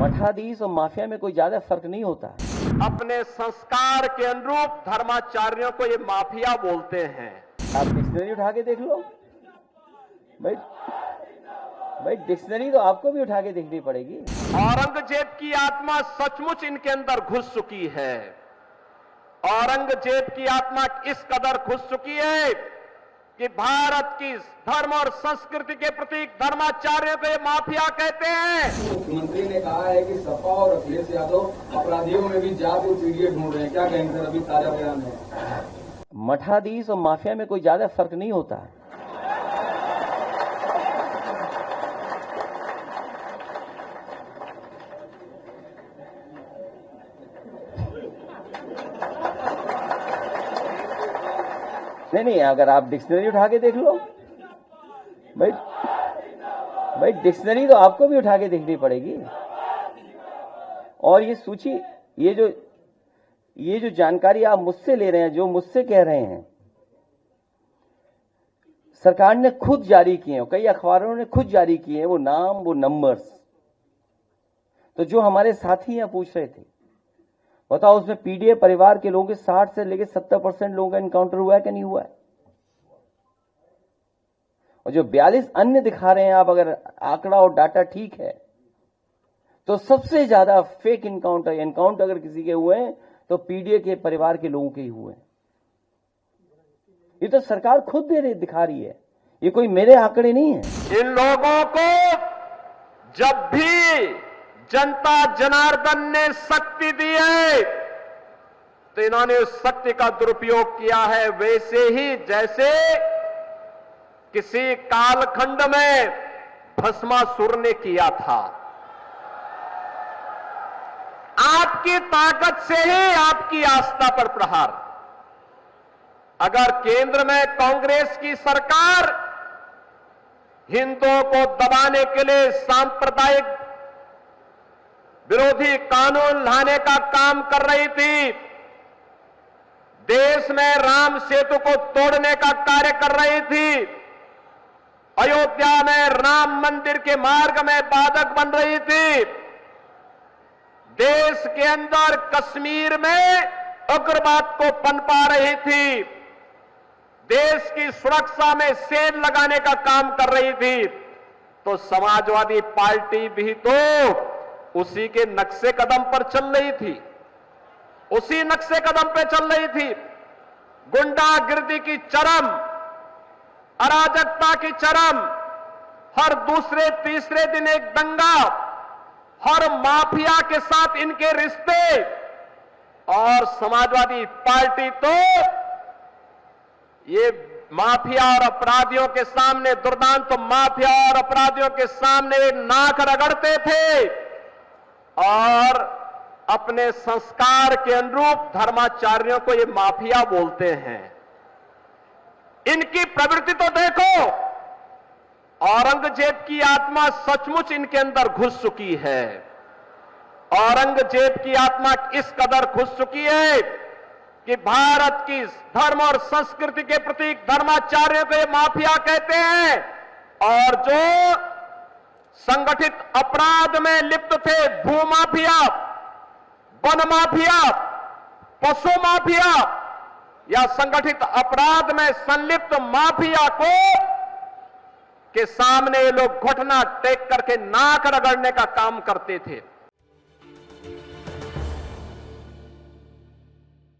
मठाधीश और माफिया में कोई ज्यादा फर्क नहीं होता। अपने संस्कार के अनुरूप धर्माचार्यों को ये माफिया बोलते हैं। आप डिक्शनरी उठा के देख लो भाई डिक्शनरी तो आपको भी उठा के देखनी पड़ेगी। औरंगजेब की आत्मा सचमुच इनके अंदर घुस चुकी है। औरंगजेब की आत्मा इस कदर घुस चुकी है कि भारत की धर्म और संस्कृति के प्रतीक धर्माचार्यों को ये माफिया कहते हैं। मुख्यमंत्री ने कहा है कि सपा और अखिलेश यादव अपराधियों में भी जात और पीढ़ी ढूंढ रहे हैं, क्या कहेंगे सर? अभी ताजा बयान है। मठाधीश और माफिया में कोई ज्यादा फर्क नहीं होता। नहीं, अगर आप डिक्शनरी उठा के देख लो भाई डिक्शनरी तो आपको भी उठा के देखनी पड़ेगी। और ये सूची, ये जो जानकारी आप मुझसे ले रहे हैं, जो मुझसे कह रहे हैं, सरकार ने खुद जारी किए हैं, कई अखबारों ने खुद जारी किए हैं वो नाम, वो नंबर्स। तो जो हमारे साथी यहाँ पूछ रहे थे, बताओ उसमें पीडीए परिवार के लोगों के 60 से लेकर 70% लोगों का एनकाउंटर हुआ है कि नहीं हुआ है? और जो 42 अन्य दिखा रहे हैं आप, अगर आंकड़ा और डाटा ठीक है, तो सबसे ज्यादा फेक एनकाउंटर अगर किसी के हुए हैं तो पीडीए के परिवार के लोगों के ही हुए हैं। ये तो सरकार खुद दिखा रही है, ये कोई मेरे आंकड़े नहीं है। इन लोगों को जब भी जनता जनार्दन ने शक्ति दी है तो इन्होंने उस शक्ति का दुरुपयोग किया है, वैसे ही जैसे किसी कालखंड में भस्मासुर ने किया था। आपकी ताकत से ही आपकी आस्था पर प्रहार। अगर केंद्र में कांग्रेस की सरकार हिंदुओं को दबाने के लिए सांप्रदायिक विरोधी कानून लाने का काम कर रही थी, देश में राम सेतु को तोड़ने का कार्य कर रही थी, अयोध्या में राम मंदिर के मार्ग में बाधक बन रही थी, देश के अंदर कश्मीर में उग्रवाद को पनपा रही थी, देश की सुरक्षा में सेल लगाने का काम कर रही थी, तो समाजवादी पार्टी भी तो उसी के नक्शे कदम पर चल रही थी, उसी नक्शे कदम पे चल रही थी। गुंडागिर्दी की चरम, अराजकता की चरम, हर दूसरे तीसरे दिन एक दंगा, हर माफिया के साथ इनके रिश्ते। और समाजवादी पार्टी तो ये माफिया और अपराधियों के सामने, दुर्दांत माफिया और अपराधियों के सामने नाक रगड़ते थे और अपने संस्कार के अनुरूप धर्माचार्यों को ये माफिया बोलते हैं। इनकी प्रवृत्ति तो देखो, औरंगजेब की आत्मा सचमुच इनके अंदर घुस चुकी है। औरंगजेब की आत्मा इस कदर घुस चुकी है कि भारत की धर्म और संस्कृति के प्रतीक धर्माचार्यों को ये माफिया कहते हैं। और जो संगठित अपराध में लिप्त थे, भूमाफिया, वन माफिया, पशु माफिया या संगठित अपराध में संलिप्त माफिया को के सामने ये लोग घुटना टेक करके नाक रगड़ने का काम करते थे।